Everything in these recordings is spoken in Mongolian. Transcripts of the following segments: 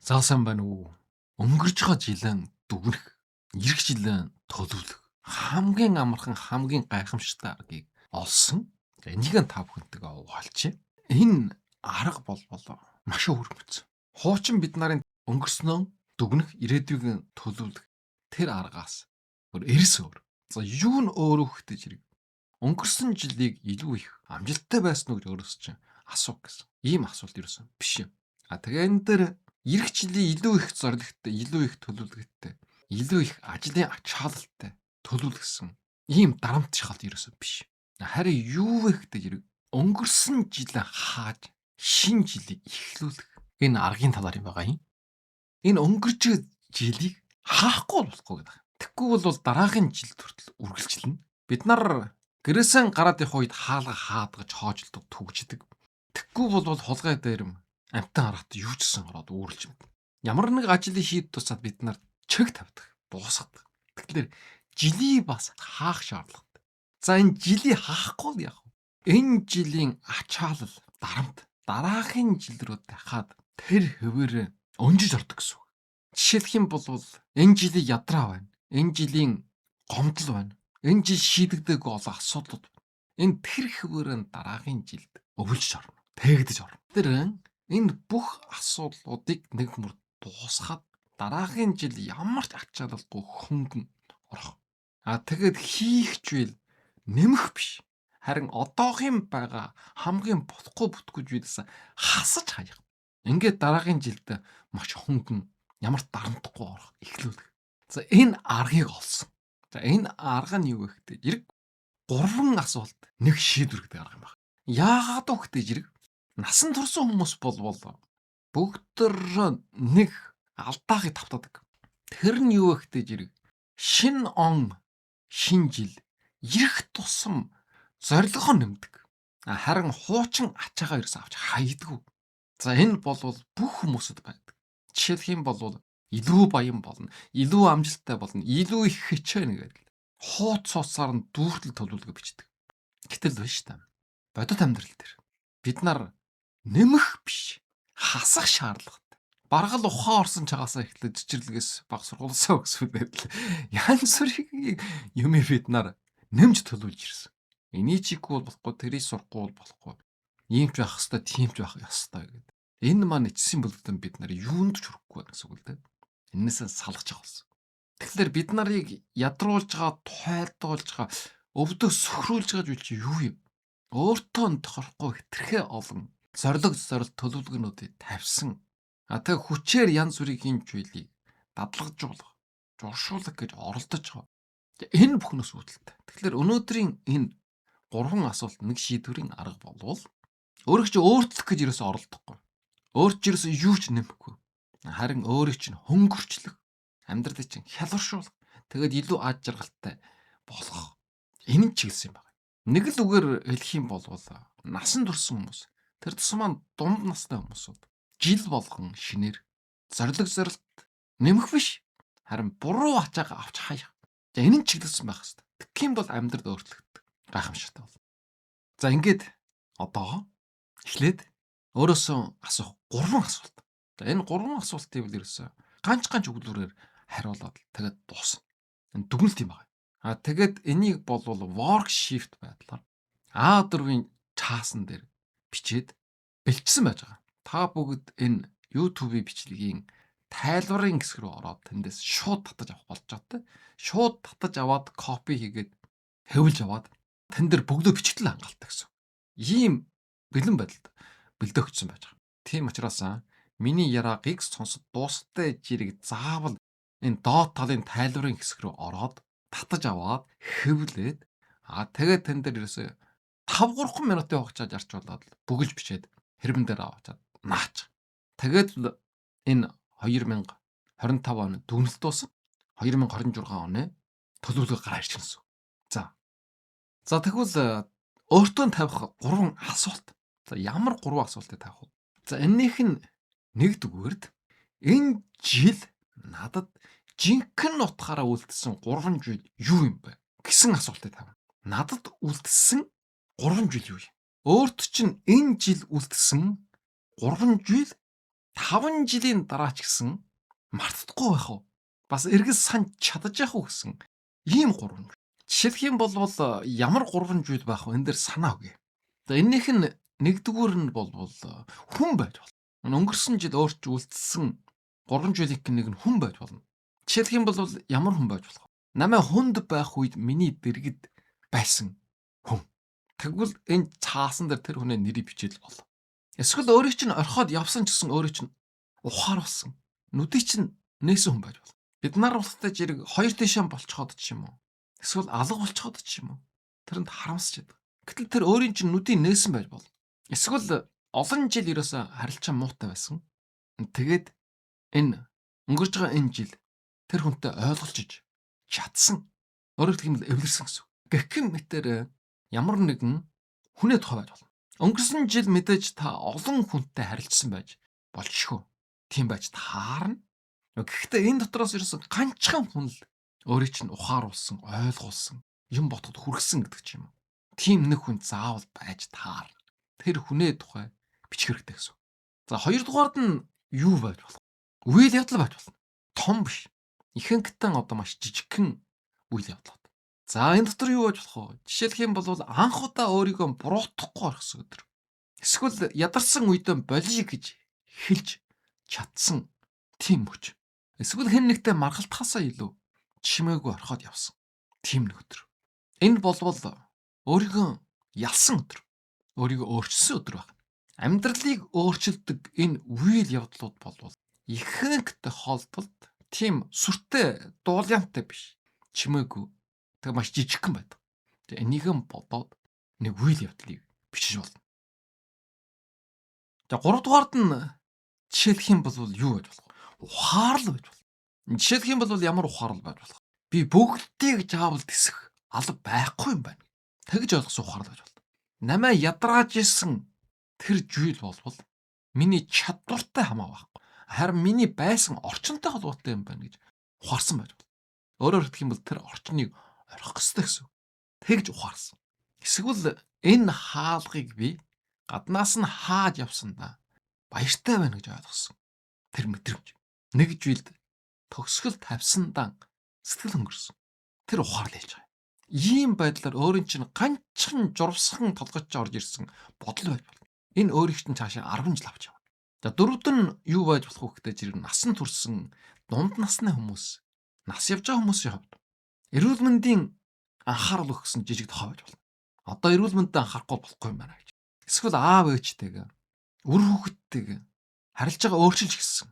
Заасан байна уу? Өнгөрж байгаа жилийн дүгнэх, ирэх жилийн төлөвлөх хамгийн амархан, хамгийн гайхамшигтай аргыг олсон. За энийг та бүхэнтэйгээ хуваалцъя. Энэ арга бол маш өвөрмөц. Хуучин бид нарын өнгөрснөө дүгнэх, ирээдүйг төлөвлөх тэр аргаас эрс өөр. За юу нь өөр хөхтэй зэрэг өнгөрсөн жилийг илүү их амжилттай байсан уу гэж өөрөөс чинь асуух гэсэн. Ийм асуулт ерөөсөн биш юм. Тэгээ энэ дээр ирэх жилийн илүү их зорилготой, илүү их төлөвлөгөөтэй, илүү их ажлын ачаалалтай төлөвлөсөн ийм дарамт шахалт ерөөсөө биш. Харин юу вэ гэдэг хэрэг өнгөрсөн жилээ хааж шинэ жилийг эхлүүлэх энэ аргын талаар юм байгаа юм. Энэ өнгөрч жилийг хаахгүй болохгүй гэдэг. Тэгэхгүй бол дараагийн жил хүртэл үргэлжилнэ. Бид нар гэрээсээ гараад явах үед хаалга хаадгаж хоожлдог түгждэг. Тэгэхгүй бол хулгай дээрм амтан харахад юу ч гэсэн ороод үүрлж мэднэ. Ямар нэг ажлыг шийд тусаад бид нар чиг тавьдаг, дуусгадаг. Тэгэхээр жилийг бас хаах шаардлагатай. За энэ жилийг хаахгүй яах вэ? Энэ жилийн ачаалал, дарамт дараагийн жил рүү дахиад тэр хөвөөр өнжиж ордог гэсэн үг. Жишээлх юм бол энэ жилийн ядраа байна. Энэ жилийн гомдол байна. Энэ жил шийдэгдэх олон асуудлууд байна. Энэ тэр хөвөөр дараагийн жилд өвлж орно. Тэгдэж орно. Тэр энэ бүх асуудлуудыг нэг мөр дуусгаад дараагийн жил ямар ч ачаалалгүй хөнгөн орох. Тэгээд хийх зүйл нэмэх биш. Харин одоогийн байгаа хамгийн болохгүй бүтггүй зүйлээс хасаж хаях. Ингээд дараагийн жилд маш хөнгөн ямар дарамтгүй орох эхлүүлэх. За энэ аргыг олсон. За энэ арга нь юу вэ гэхдээ зэрэг 3 асуулт нэг шийдвэр гэдэг арга юм байна. Яагаад вэ гэхдээ зэрэг насан турсан хүмүүс бол бүгд нэг алдаахыг тавтаадаг. Тэр нь юу вэ гэхдээ зэрэг шинэ он, шинэ жил ирэх тусам зорилгоо нэмдэг. Харин хуучин ачаагаа ерөөс авч хайдаггүй. За энэ бол бүх хүмүүсэд байдаг. Жишээлх юм бол илүү баян болно, илүү амжилттай болно, илүү их хичээнэ гэдэг. Хууц цуцаар нь дүүртэл төлөвлөгөө бичдэг. Гэтэл биш та. Бодит амьдрал дээр бид нар нэмэх биш, хасах шаардлагатай. Баргал ухаан орсон чагаасаа эхлээд жижирлэгээс баг сургуулиасаа өгсөв байдал. Янз бүрийн юм бид нар нэмж төлөвлөж ирсэн. Эний чиггүй болохгүй, тэрийг сурахгүй болохгүй. Ийм ч байх хэвээр, тийм ч байх ёстой гэдэг. Энэ маань эцсийн бүлэгтэн бид нар юунд ч хүрэхгүй гэсэн үг л дээ. Энээсээ салгаж байгаа болсон. Тэгэхээр бид нарыг ядруулж байгаа, тойлдуулж байгаа, өвдөө сөхрүүлж байгаа зүйл чи юу юм? Өөртөө тохирохгүй хэтэрхээ олон зориг төлөвлөгөөнүүдийг тавьсан. Тэгээ хүчээр янз бүрийн зүйлийг дадлагжуулах, журшуулах гэж оролдож байгаа. Энэ бүхнээс үүдэлтэй. Тэгэхээр өнөөдрийн энэ 3 асуулт нэг шийдвэрийн арга болвол өөрөө ч өөрчлөх гэж ерөөсө оролдохгүй. Өөрч ерөөсө юу ч нэмэхгүй. Харин өөрийг чинь хөнгөрчлөх, амьдралыг чинь хялбаршуулах, тэгээд илүү аж жаргалтай болгох. Энэ нь чиглэсэн юм байна. Нэг л үгээр хэлэх юм бол насан турсан хүмүүс, тэр тусмаа дунд насны хүмүүсүүд жил болгон шинээр зорилт нэмэх биш. Харин буруу ачаагаа авч хаях. За энэ нь чиглэсэн байх хэрэгтэй. Тэгэх юм бол амьдрал өөрчлөгддөг. Гайхамшигтай бол. За ингээд одоо эхлээд өөрөөсөө асуух 3 асуулт. За энэ 3 асуултыг бол ерөөсөө ганц өгүүлбэрээр хариулаад тэгээд дуусна. Энэ дүгнэлт юм байна. Тэгээд энийг бол worksheet байдлаар A4-ийн чаасан дээр бичээд бэлдсэн байж байгаа. Та бүгд энэ YouTube-ийн бичлэгийн тайлбарын хэсэг рүү ороод тэндээс шууд татаж авах болж байгаа. Шууд татаж аваад копи хийгээд хэвлж аваад тэн дээр бүгдөө бичгтэл хангалттай гэсэн. Ийм бэлэн байдалд бэлдэгдсэн байж байгаа. Тийм учраас миний яриагийг сонсод дуустай жирийг заавал энэ доод талын тайлбарын хэсэг рүү ороод татаж аваад хэвлээд тэгээд тэн дээр ерөөсөө 5-3 минутын хугацаанд зарчуулаад бүгэлж бичээд хэрвэн дээр аваад наач. Тэгээд энэ 2025 оны дүгнэлт дуусна. 2026 оны төлөвлөгөө гараа ирчихсэн. За тэгвэл өөртөө тавих 3 асуулт. За ямар 3 асуултыг тавих вэ? За энэнийх нь нэгдүгээрд энэ жил надад жинхэнэ утгаараа үлдсэн 3 жил юу юм бэ гэсэн асуултыг тавина. Надад үлдсэн 3 жил юу юм? Өөрт чинь энэ жил үлдсэн 3 жил 5 жилийн дараа ч гэсэн мартахгүй байх уу? Бас эргэж санд чадаж явах уу гэсэн ийм 3 зүйл. Жишээлх юм бол ямар 3 зүйл байх вэ? Энэ дээр санаа өгье. За эннийх нь нэгдүгээр нь бол хүн байж болно. Өнгөрсөн жил өөрч үлдсэн 3 зүйлийн нэг нь хүн байж болно. Жишээлх юм бол ямар хүн байж болох вэ? Намайг хүнд байх үед миний дэргэд байсан хүн. Тэгвэл энэ цаасан дээр тэр хүний нэрийг бичээл бол. Эсвэл өөрийг чинь орхиод явсан ч гэсэн өөрийг чинь ухааруулсан. Нүдий чинь нээсэн хүн байж болно. Бид нар болохтой зэрэг хоёр тишээ болцоход ч юм уу. Эсвэл алга болцоход ч юм уу. Тэрэнд харамсч яадаг. Гэтэл тэр өөрийн чинь нүдийг нээсэн байж болно. Эсвэл олон жил ерөөсө харилцаа муутай байсан. Тэгээд энэ өнгөрч байгаа энэ жил тэр хүнтэй ойлголцож чадсан. Өөрөөр хэлбэл эвлэрсэн гэсэн. Гэх мэтэр ямар нэгэн хүнээ тухай байж болно. Өнгөрсөн жил мэдээж та олон хүнтэй харилцсан байж болчихгүй. Тийм байж таарна. Гэхдээ энэ дотроос ерөөсөн ганцхан хүн л өөрийг чинь ухааруулсан, ойлгуулсан, юм ботход хүргэсэн гэдэг ч юм уу. Тийм нэг хүн заавал байж таарна. Тэр хүнээ тухай бичих хэрэгтэй гэсэн. За хоёрдугаард нь юу байж болох вэ? Үйл явдал байж болно. Том биш. Ихэнхтэн маш жижигхэн үйл явдал. За энэ дотор юу байж болох вэ? Жишээлх юм бол анх удаа өөрийгөө буруутгахгүй орхисон өдөр. Эсвэл ядарсан үедээ болиё гэж хэлж чадсан тийм хүч. Эсвэл хэн нэгтэй маргалтахаасаа илүү чимээгүй орхиод явсан. Тийм нэг өдөр. Энэ бол өөрийгөө ялсан өдөр. Өөрийгөө өөрчилсөн өдөр байна. Амьдралыг өөрчилдөг энэ үйл явдлууд бол ихэнх тохиолдолд тийм сүртэй дуулаантай биш. Чимээгүй. Тэг маш жижигхэн байдаг. Тэг энийхэн бодоод нэг үйл явдлыг бичиж болно. За 3 дугаард нь жишээлх юм бол юу байж болох вэ? Ухаарлал байж болох. Жишээлх юм бол ямар ухаарлал байж болох вэ? Би бүгдийг заавал тисэх алба байхгүй юм байна. Тэгж ойлгосон ухаарлал байж болно. Намаа ядрааж исэн тэр зүйл бол миний чадвартай хамаа байхгүй. Харин миний байсан орчинтой холбоотой юм байна гэж ухаарсан байж болно. Өөрөөр хэлэх юм бол тэр орчныг орхих ёстой гэсэн. Тэгж ухаарсан. Эсвэл энэ хаалгыг би гаднаас нь хааж явсандаа баяртай байна гэж ойлгосон. Тэр мэдрэмж. Нэг зүйлд төгсгөл тавьсандаа сэтгэл хөнгөрсөн. Тэр ухаарлал хэлж байгаа. Ийм байдлаар өөрийн чинь ганцхан журвсхан толгойч орж ирсэн бодол байж болно. Энэ өөрийг чинь цаашаа 10 жил авч явна. За дөрөвд нь юу байж болох вэ гэдэг зэрэг насан турсан дунд насны хүмүүс, нас явж байгаа хүмүүсийн хувьд эрүүл мэндийн анхаарал өгсөн жижиг тохио байж болно. Одоо эрүүл мэндэд анхаарахгүй болохгүй юм байна гэж. Эсвэл аав ээжтэйгээ, үр хүүхэдтэйгээ харилцаж байгаа өөрчилж эхэлсэн.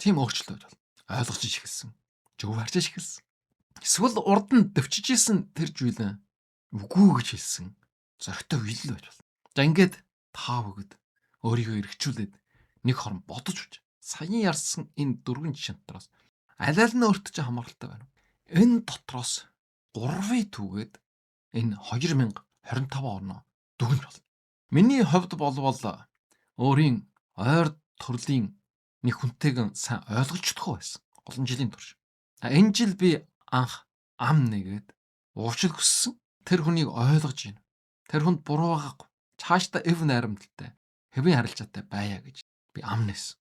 Тийм өөрчлөлт байж болно. Ойлгож эхэлсэн. Зөв харж эхэлсэн. Эсвэл урд нь дэвчиж исэн тэр зүйлээ үгүй гэж хэлсэн. Зоригтой үйл байж болно. За ингээд таа бүгд өөрийгөө эргчүүлээд нэг хорон бодож үз. Саяхан ярьсан энэ 4 жишээ дотроос аль аль нь өөртөө хамааралтай байна. Энэ дотроос 3-ыг түгээд энэ 2025 оноо дүгнж болно. Миний хувьд болвол өөрийн ойр төрлийн нэг хүнтэйг сайн ойлгож чадахгүй байсан. Олон жилийн турш. Энэ жил би анх ам нэгээд уучлал хүссэн. Тэр хүнийг ойлгож байна. Тэр хүнд буруу байгаагүй. Цаашдаа эв найрамдалтай, хэвийн харилцаатай байя гэж би ам нээсэн.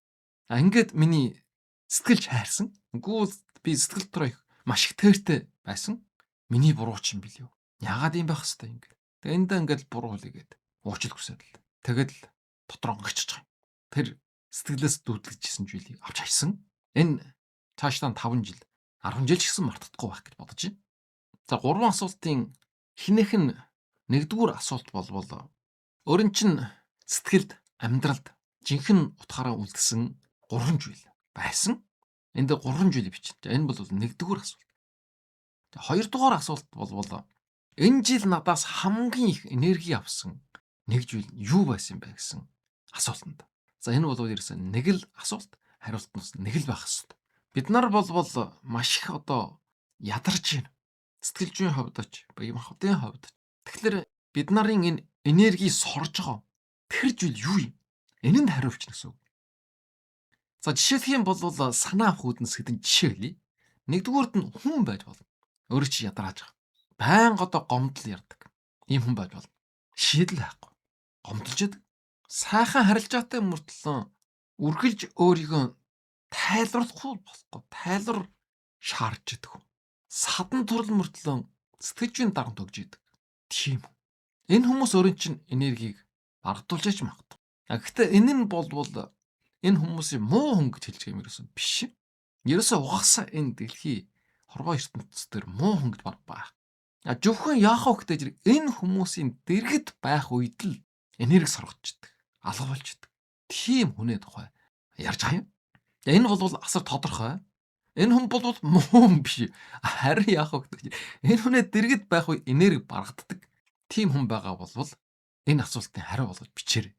Ингээд миний сэтгэл хайрсан. Гүү би сэтгэл дотроо их маш их тээртэй байсан. Миний буруу ч юм билүү. Яагаад юм байх хэвээр ингэ. Тэгээ эндээ ингээд буруу хүлээгээд уучлал хүсээд л. Тэгээд л дотроо гიშиж байгаа юм. Тэр сэтгэлээс дүүдлэжсэн зүйлийг авч хайсан. Энэ цаашдаа 5 жил, 10 жил ч гэсэн мартахгүй байх гэж бодож байна. За 3 асуултын хинэх нь нэгдүгээр асуулт болвол өөрийн чинь сэтгэлд, амьдралд жинхэнэ утгаараа үлдсэн 3 зүйл байсан. Энд 3 зүйлийг бичнэ. Энэ бол нэгдүгээр асуулт. За 2 дугаар асуулт болвол энэ жил надаас хамгийн их энерги авсан нэг зүйл юу байсан бэ гэсэн асуултанд. За энэ бол ерөөсөн нэг л асуулт, хариулт нь нэг л байх асуулт. Бид нар бол маш их ядарч байна. Сэтгэл зүйн хувьд ч, баян махбодын хувьд. Тэгэхээр бид нарын энэ энерги сорж байгаа тэр зүйл юу юм? Энэнд хариулж гэсэн үг. За жишээлх юм бол санаа авах үүднээс хэдэн жишээ хэлье. Нэгдүгээрд нь хүн байж болно. Өөрөө чи ядрааж байгаа. Байнга гомдол ярддаг. Ийм хүн байж болно. Шийдэл байхгүй. Гомдолж яадаг. Сайхан харилцаатай мөртлөө үргэлж өөрийгөө тайлбарлахгүй болохгүй. Тайлбар шаарч идэг. Садан турал мөртлөө сэтгэжийн дарамт өгж идэг. Тийм. Энэ хүмүүс өөрийн чинь энергийг багдуулж яж магадгүй. Гэхдээ энэ нь болвол энэ хүмүүсийн муу хүн гэж хэлж байгаа юм ерөөсөн биш. Ерөөсөө угасаа энэ дэлхий хорвоо ертөнцийн дээр муу хүн гэж баг байх. Зөвхөн яах вэ гэдэг зэрэг энэ хүмүүсийн дэргэд байх үед л энерги соргочдөг, алга болждөг. Тийм хүнээ тухай ярьж байгаа юм. Энэ бол асар тодорхой. Энэ хүн бол муу хүн биш. Харин яах вэ гэдэг энэ хүнээ дэргэд байх үед энерги баргаддаг. Тийм хүн байгаа бол энэ асуултын хариу болгож бичээрэй.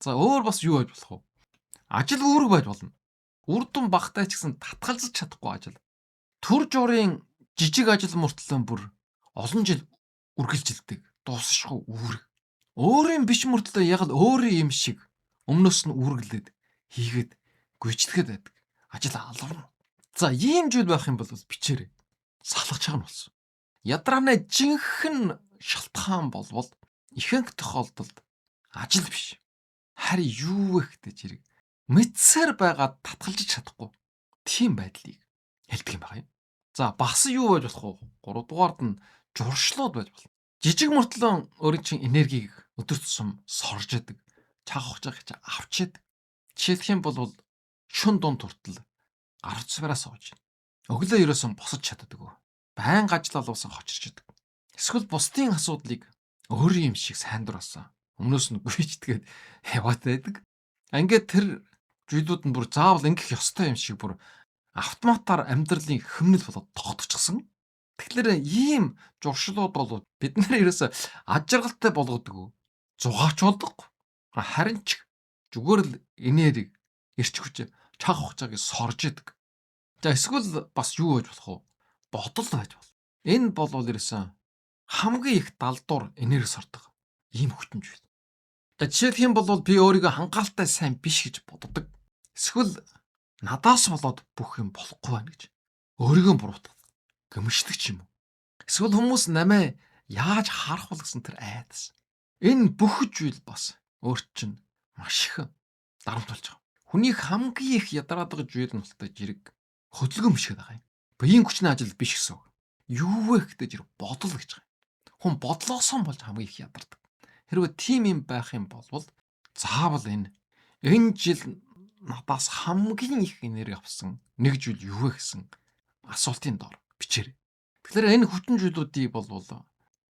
За өөр бас юу байж болох вэ? Ажил үүрэг байж болно. Үр дүн багтай ч гэсэн татгалзаж чадахгүй ажил. Төр журийн жижиг ажил мөртлөө бүр олон жил үргэлжилдэг. Дуусахгүй үүрэг. Өөрийн биш мөртлөө яг л өөрийн юм шиг өмнөөс нь үүргэлээд хийгээд гүйцэтгэхэд байдаг. Ажил алавна. За ийм зүйл байх юм бол бичээрэй. Салгаж байгаа нь болсон. Ядрааны жинхэнэ шалтгаан болвол ихэнх тохиолдолд ажил биш. Харин юу вэ гэдэг зэрэг мэдсээр байгаад татгалзаж чадахгүй тийм байдлыг хэлдэг юм байна. За бас юу байж болох вэ? 3 дугаард нь журшлууд байж болно. Жижиг мөртлөө өөрийн чинь энергийг өдөр тутам сорж яадаг. Чаг хугацааг ч авч яадаг. Жишээлх юм бол шүн дунд хүртэл гар утсаараас сууж байна. Өглөө ерөөсөн босож чаддаг. Байнга ажил алуусан хочирч яадаг. Эсвэл бусдын асуудлыг өөрийн юм шиг сайн дураасан. Өмнөөс нь гүйцэтгээд яваад байдаг. Ингээд тэр зүйлүүд нь бүр заавал ингэх ёстой юм шиг бүр автоматар амьдралын хөмнөл болоод тогтчихсон. Тэгэхээр ийм журшлууд бол бид нар ерөөсө аж аргалтай болгодог. Зугаач болдог. Харин ч зүгээр л энерги эрч хүч чаг хугацааг сорж идэг. За эсвэл бас юу байж болох вэ? Бодол байж болно. Энэ бол ерөөсө хамгийн их далдуур энерги сордог ийм хүчинж байна. За жишээлх юм бол би өөрийгөө хангалттай сайн биш гэж боддог. Эсвэл надаас болоод бүх юм болохгүй байна гэж өөрийгөө буруутгах, гэмшдэг ч юм уу. Эсвэл хүмүүс намайг яаж харах вэ гэсэн тэр айдас. Энэ бүх зүйл бас өөрт чинь маш их дарамт болж байгаа. Хүнийг хамгийн их ядраад байгаа зүйл нь болтой зэрэг хөдөлгөөн биш гэдэг юм. Биеийн хүчний ажил биш гэсэн үг. Юу вэ гэдэг зэрэг бодол гэж байгаа юм. Хүн бодлоосоо болж хамгийн их ядардаг. Хэрвээ тийм юм байх юм бол заавал энэ жил надаас хамгийн их энерги авсан нэг зүйл юу вэ гэсэн асуултын доор бичээрэй. Тэгэхээр энэ хүчин зүйлүүдийг бол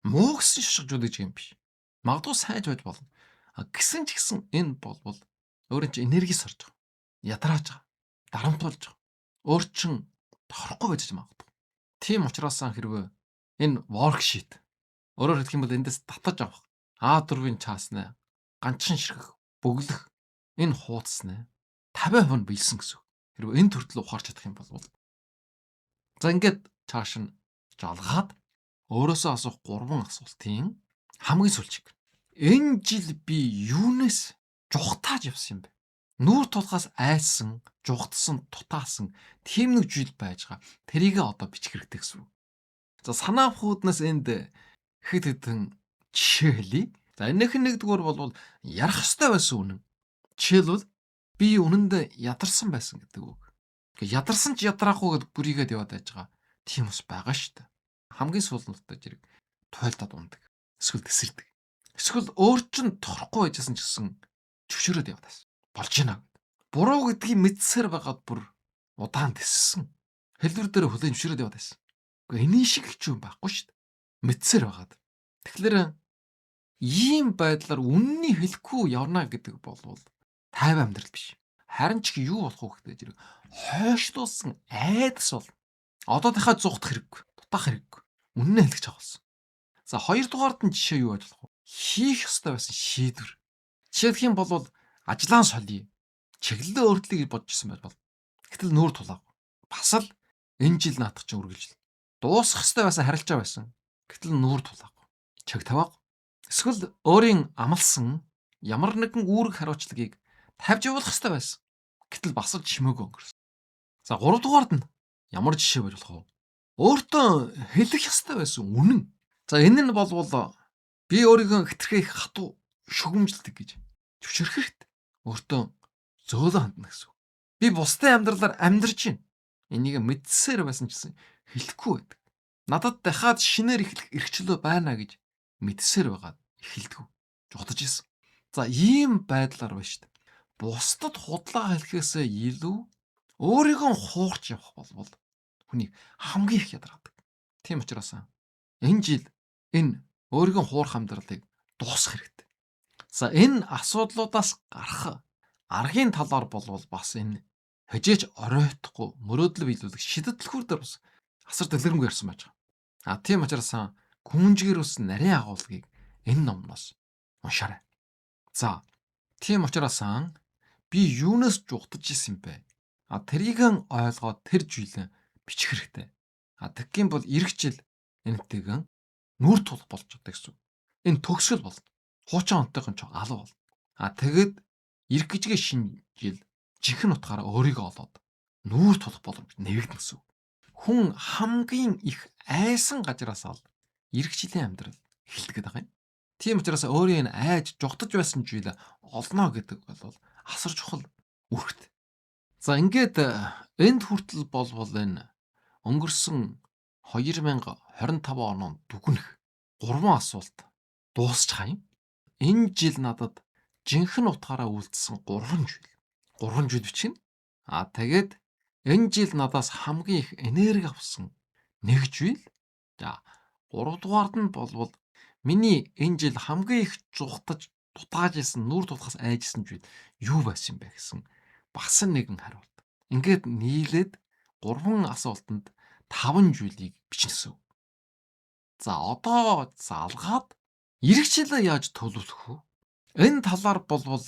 муу гэсэн шашгажууд гэж юм биш. Магадгүй сайж байж болно. Гэсэн ч гэсэн энэ бол өөрийн чинь энерги сорж байгаа. Ядрааж байгаа. Дарамт болж байгаа. Өөр чин тохирохгүй байж магадгүй. Тийм учраас хэрвээ энэ worksheet өөрөөр хэлэх юм бол эндээс татаж авах А4-ийн чааснаа ганцхан ширхэх, бөглөх энэ хуудаснаа 50% нь биелсэн гэсэн. Хэрвээ энэ төртөл ухаарч чадах юм бол за ингээд цааш нь жалгаад өөрөөсөө асуух 3 асуултын хамгийн сүүлчиг. Энэ жил би юунаас жухтааж явсан юм бэ? Нүүр тулгаас айсан, жухтсан, тутаасан тийм нэг зүйл байж байгаа. Тэрийг одоо бичих хэрэгтэй гэсэн. За санаа хууднаас энд хэд хэдэн жишээ хэлье. За энэх нэгдүгээр бол ярах ёстой байсан үнэн. Жишээлбэл би үнэндээ ядарсан байсан гэдэг үг. Ядарсан ч ядраахгүй гэд бүрийгээд яваад байж байгаа. Тийм ус байгаа шүү дээ. Хамгийн сүүлнэлтэй зэрэг туйлдаад ундаг. Эсвэл тесэрдэг. Эсвэл өөр чин тохирохгүй байжсэн ч гэсэн чөвшөрөөд яваад байсан. Болж байна. Буруу гэдгийг мэдсээр байгаад бүр удаан тессэн. Хэлбэр дээр хүлэн зөвшөөрөөд яваад байсан. Гэхдээ энэний шиг ч юм байхгүй шүү дээ. Мэдсээр байгаад. Тэгэхээр ийм байдлаар үннийг хэлэхгүй явна гэдэг бол тайван амьдрал биш. Харин ч юу болох вэ гэдэг зэрэг хойшлуулсан айдас бол одоодынхаа зугтах хэрэггүй, дутах хэрэггүй. Үннээ хэлэх чаг болсон. За хоёрдугаард нь жишээ юу байж болох вэ? Хийх ёстой байсан шийдвэр. Жишээлх юм бол ажлаа солиё. Чиглэлээ өөртлөе гэж бодчихсон байж бол. Гэтэл нүүр тулаагүй. Бас л энэ жил наадах чинь үргэлжил. Дуусах ёстой байсан харилцаа байсан. Гэтэл нүүр тулаагүй. Чиг таваагүй. Эсвэл өөрийн амлсан ямар нэгэн үүрэг хариуцлагыг тавьж явуулах ёстой байсан. Гэтэл бас л чимээгүй өнгөрсөн. За 3 дугаард нь ямар жишээ байж болох вэ? Өөртөө хэлэх ёстой байсан үнэн. За энэ нь бол би өөрийгөө хэтэрхий их хатуу шүгэмжилдэг гэж зөвшөөрөх хэрэгтэй. Өөртөө зөөлөн хандна гэсэн үг. Би бусдын амьдралаар амьдарч байна. Энийг мэдсээр байсан гэсэн хэлэхгүй байдаг. Надад дахиад шинээр эхлэх эрхчлөө байна гэж мэдсээр байгаад эхэлдэг. Жодож исэн. За ийм байдлаар байна шүү дээ. Бусдад худлаа хэлэхээсээ илүү өөрийгөө хуурч явах болбол хүний хамгийн их ядаргадаг. Тийм учраас энэ жил энэ өөрийгөө хуурах амьдралыг дуусгах хэрэгтэй. За энэ асуудлуудаас гарах аргын талаар болвол бас энэ хажээж оройтхгүй мөрөөдөл биелүүлэх шийдвэрлэхүүр дээр бас асар дэлгэрэнгүй ярьсан байж байгаа. Тийм учраас гүнжгэр ус нарийн агуулгыг энэ номноос уншаарай. За тийм учраас би юунаас жугтаж исэн юм бэ? Тэрийг ойлгоод тэр зүйлээ бичих хэрэгтэй. Тэгхийн бол эх жил энэтэйгэн нүр тулах болж байгаа гэсэн. Энэ төгсгөл болно. Хуучин онтойхон ч алга болно. Тэгэд эх гэжгээ шинэ жил жинхэнэ утгаараа өөрийгөө олоод нүүр тулах боломж нэгдэн гэсэн. Хүн хамгийн их айсан газраас ал эх жилийн амьдрал эхэлдэг байгаа юм. Тийм учраас өөрийн энэ айж жугтаж байсан зүйл олно гэдэг бол асар чухал үрхт. За ингээд энд хүртэл болвол энэ өнгөрсөн 2025 ононд дүгнэх 3 асуулт дуусчихаа юм. Энэ жил надад жинхэнэ утгаараа үлдсэн 3 зүйл. 3 зүйл бичгэн. Тэгээд энэ жил надаас хамгийн их энерги авсан 1 зүйл. За 3 дугаард нь болвол миний энэ жил хамгийн их жухтаж дутааж исэн нүр тулахаас айжсэн зүйл юу байсан бэ гэсэн бас нэгэн хариулт. Ингээд нийлээд 3 асуултанд 5 зүйлийг бичнэ гэсэн. За одоо залгаад эх жилээ яаж төлөвлөх вэ? Энэ талаар болвол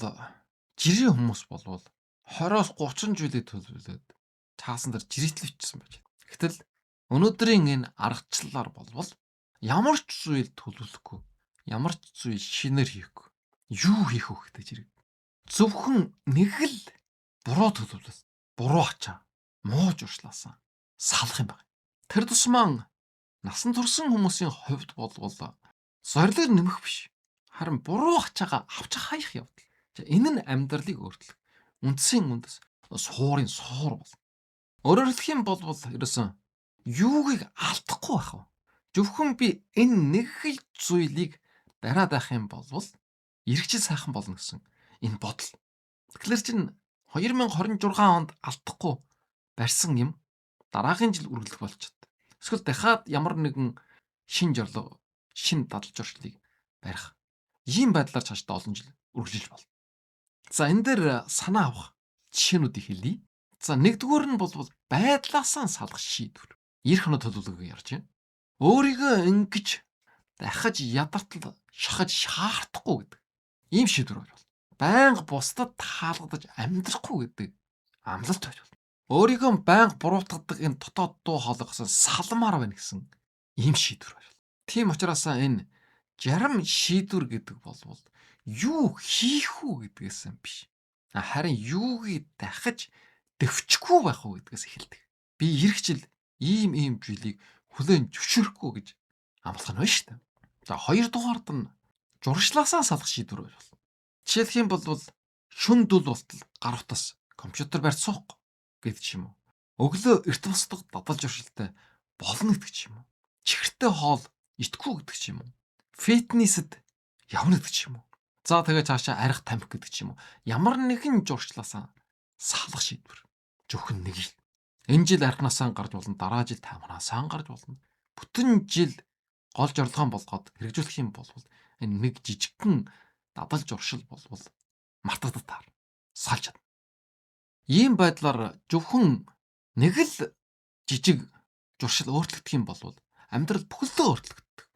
жирийн хүмүүс болвол 20-оос 30 зүйлийг төлөвлөд цаасан дээр жирийтлэвчсэн байж. Гэтэл өнөөдрийн энэ аргачлалаар болвол ямар ч зүйл төлөвлөхгүй, ямар ч зүйл шинээр хийхгүй. Юу хийх вэ гэдэг зэрэг. Зөвхөн нэг л буруу төлөвлөл, буруу ачаа, муу журшлаасан салах юм байна. Тэр тусмаа насан турсан хүмүүсийн хувьд болвол зорилго нэмэх биш. Харин буруу ачаагаа авч хаях явдал. Энэ нь амьдралыг өөрчлөх үндсийн үндэс суурын суур бол. Өөрөөр хэлэх юм бол ерөөсөн юугийг алдахгүй байх вэ? Зөвхөн би энэ нэг л зүйлийг бариад байх юм бол эх жил сайхан болно гэсэн энэ бодол. Тэгэхээр чинь 2026 онд алдахгүй барьсан юм дараагийн жил үргэлжлэх болж чад. Эсвэл дахиад ямар нэгэн шин жорлого, шин дадал журшлыг барих. Ийм байдлаар цаашдаа олон жил үргэлжлэж болно. За энэ дээр санаа авах жишээнүүдийг хэлье. За нэгдүгээр нь бол байдлаасаа салах шийдвэр. Эх оноо төлөвлөгөө ярьж байна. Өөрийгөө ингэж дахиж ядартал шахаж шаардахгүй гэдэг. Ийм шийдвэр байж болно. Байнга бусдад таалагдаж амьдрахгүй гэдэг амлалт байж болно. Өөрийгөө байнга буруутгадаг энэ дотоод дуу хоолойгоос салмаар байна гэсэн ийм шийдвэр байж болно. Тийм учраас энэ жарам шийдвэр гэдэг бол юу хийх үү гэдгээс биш. Харин юугийг дахиж дэвчгүй байх уу гэдгээс эхэлдэг. Би эх жил ийм зүйлийг хүлээн зөвшөөрөхгүй гэж амлах нь байна шүү дээ. За 2 дугаард нь журшлаасаа салах шийдвэр байж болно. Жишээлх юм бол шүн дүл болтол гар утас компьютер барьж суухгүй гэдэг ч юм уу. Өглөө эрт босдог дадал журшилтай болно гэдэг ч юм уу. Чихэртэй хоол идэхгүй гэдэг ч юм уу. Фитнесэд явна гэдэг ч юм уу. За тэгээ цаашаа арх тамхи гэдэг ч юм уу. Ямар нэгэн журшлаасаа салах шийдвэр. Зөвхөн нэг л. Энэ жил архнаасаа гарч болно, дараа жил тамханаасаа гарч болно. Бүтэн жил гол зорилгоо болгоод хэрэгжүүлэх юм бол энэ нэг жижигхэн дадал журшил болвол мартагдтаар салж чадна. Ийм байдлаар зөвхөн нэг л жижиг журшил өөрчлөгдөх юм бол амьдрал бүхэлдээ өөрчлөгддөг.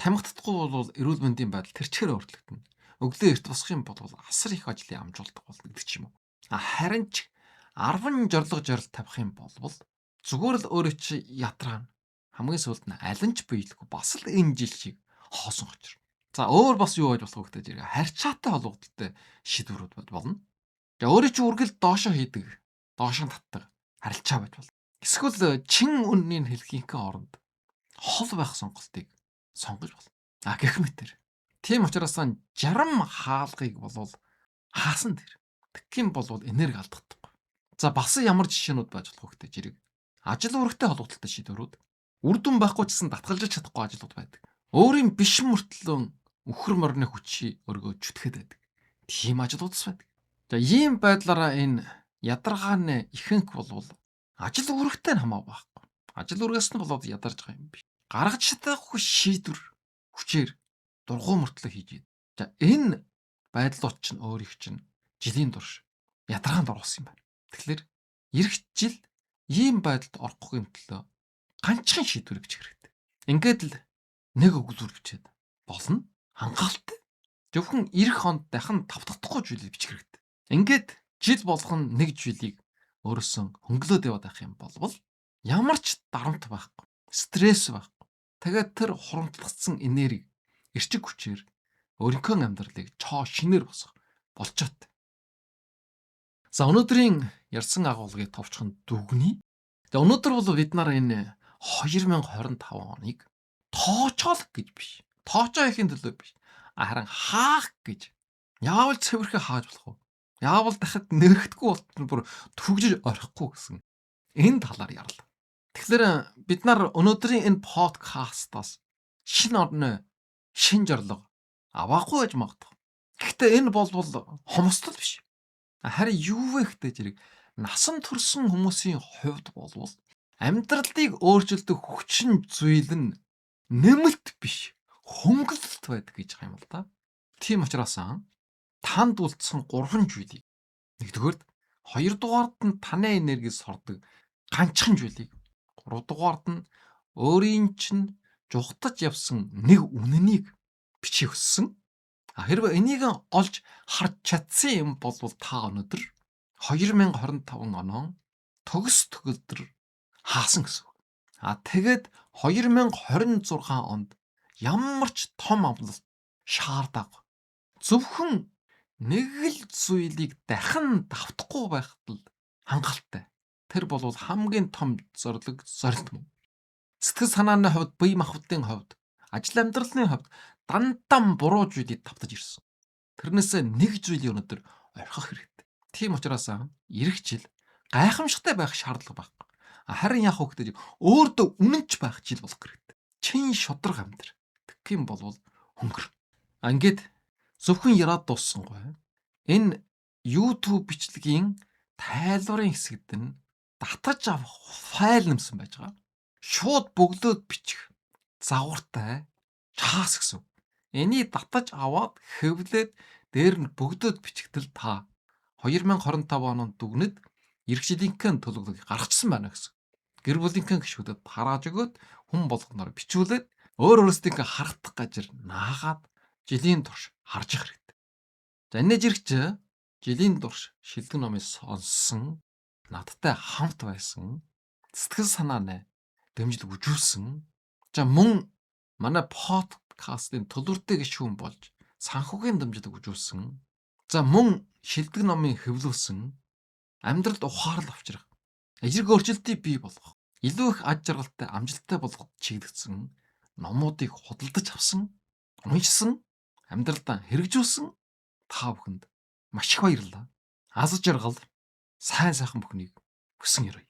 Тамхитдаггүй бол эрүүл мэндийн байдал тэрчээр өөрчлөгдөнө. Өглөө эрт босох юм бол асар их ажлын амжуулдаг болно гэдэг ч юм уу. Харин ч 10 зорилго зорилт тавих юм бол зүгээр л өөрөө чи ятраана. Хамгийн сүүлд нь аль нь ч биелэхгүй бас л энэ жил шиг хоосон очир. За өөр бас юу байж болох вэ гэдэг зэрэг харьцаатай холбогдолтой шийдвэрүүд болно. За өөрөө чи үргэлж доошоо хийдэг, доошоо татдаг харилцаа байж болно. Эсвэл чин үннийг хэлхийнхээ оронд хол байх сонголтыг сонгож болно. Гэх мэтэр. Тийм учраас жарам хаалгыг болвол хаасан дээр. Тэгхийн болвол энерги алдагдахгүй. За бас ямар жишээнүүд байж болох вэ гэдэг жирийг. Ажил үүрэгтэй холбоотой шийдвэрүүд үр дүн байхгүй ч гэсэн татгалзаж чадахгүй ажлууд байдаг. Өөрийн биш мөртлөө өхөр морны хүчийг өргөө чүтгэхэд байдаг. Тийм ажлуудс байдаг. За ийм байдлаараа энэ ядаргааны ихэнх болвол ажил үүрэгтэй хамаагүй байхгүй. Ажил үүргээс нь болоод ядарч байгаа юм биш. Гаргаж чадахгүй шийдвэр хүчээр дургуй мөртлөө хийж идэв. За энэ байдлууд чинь өөрийг чинь жилийн турш ядаргаанд оруулсан юм байна. Тэгэхээр эх жил ийм байдалд орохгүй юм төлөө ганцхан шийдвэр гэж хэрэгтэй. Ингээд л нэг өгүүлбэр бичээд болно. Хангалттай. Зөвхөн эх хонд дахин тавтагдахгүй зүйлийг бичих хэрэгтэй. Ингээд жил болгон нэг жилийг өөрөөсөө хөнгөлөөд яваад байх юм бол ямар ч дарамт байхгүй, стресс байхгүй. Тэгээд тэр хурамтлагдсан энерги эрчиг хүчээр өөрийнхөө амьдралыг цоо шинээр босгох болчоод. За өнөөдрийн ярьсан агуулгыг товчхон дүгнэе. За өнөөдөр бол бид нар энэ 2025 оныг тоочоол гэж биш. Тоочоо хийхин төлөө биш. Харин хаах гэж. Яавал цэвэрхэ хааж болох вэ? Яавал дахид нэрхэдэггүй болтон бүр төгжиж орохгүй гэсэн энэ талаар ярьлаа. Тэгэхээр бид нар өнөөдрийн энэ подкастаас шинэ орны шин жорлого авахгүй байж магадгүй. Гэхдээ энэ бол хомсдол биш. Харин юу вэ гэдэг зэрэг насан турсан хүмүүсийн хувьд болвол амьдралыг өөрчилдөг хүчин зүйл нь нэмэлт биш, хөнгөлөлт байдаг гэж байгаа юм л да. Тийм учраас танд үлдсэн 3 зүйлийг нэгдүгээрд, хоёрдугаард нь таны энергиэс сордог ганцхан зүйлийг, гуравдугаард нь өөрийн чинь жухтаж явсан нэг үнэнийг бичих өссөн. Хэрвээ энийг олж харж чадсан юм бол та өнөөдөр 2025 оноо төгс төгөлдөр хаасан гэсэн үг. Тэгээд 2026 онд ямар ч том амлалт шаардаагүй. Зөвхөн нэг л зүйлийг дахин давтахгүй байхад л хангалттай. Тэр бол хамгийн том зорилго зорилт мөн. Сэтгэл санааны хувьд, бие махбодын хувьд, ажил амьдралын хувьд дандаа буруу зүйлийг давтаж ирсэн. Тэрнээсээ нэг зүйлийг өнөөдөр орхих хэрэгтэй. Тийм учраас эх жил гайхамшигтай байх шаардлага байхгүй. Харин яах вэ гэдэг өөртөө үнэнч байх жил болох хэрэгтэй. Чин шудраг амьдрал. Тэгэх юм бол хөнгөр. Ингээд зөвхөн яраад дуусsanгүй. Энэ YouTube бичлэгийн тайлбарын хэсэгт нь татаж авах файл нэмсэн байж байгаа. Шууд бөглөөд бичих загвартай чаас гэсэн. Энийг татаж аваад хэвлээд дээр нь бөглөөд бичигдэл та 2025 онд дүгнэд эх жилийнхээ төлөвлөгөөг гаргачихсан байна гэсэн. Гэр бүлийнхээ гишүүдэд тарааж өгөөд хүн болгоноор бичүүлээд өөр өөрсдийнхээ харагдах газар наагаад жилийн турш харж их хэрэгтэй. За энэ жирэгч жилийн турш шилдэг номыг сонссон, надтай хамт байсан, сэтгэл санаанаа дэмжлэг үжүүлсэн. За мөн манай подкастын төлөвлөртэй гишүүн болж санхүүгийн дэмжлэг үжүүлсэн. За мөн шилдэг номыг хэвлүүлсэн, амьдралд ухаалал авчрах, эерэг өөрчлөлтийг бий болгох, илүү их аж жаргалтай, амжилттай болгох чиглэгдсэн номуудыг худалдаж авсан, уншсан, амьдралдаа хэрэгжүүлсэн та бүхэнд маш их баярлалаа. Аз жаргал, сайн сайхан бүхнийг хүсэн ярив.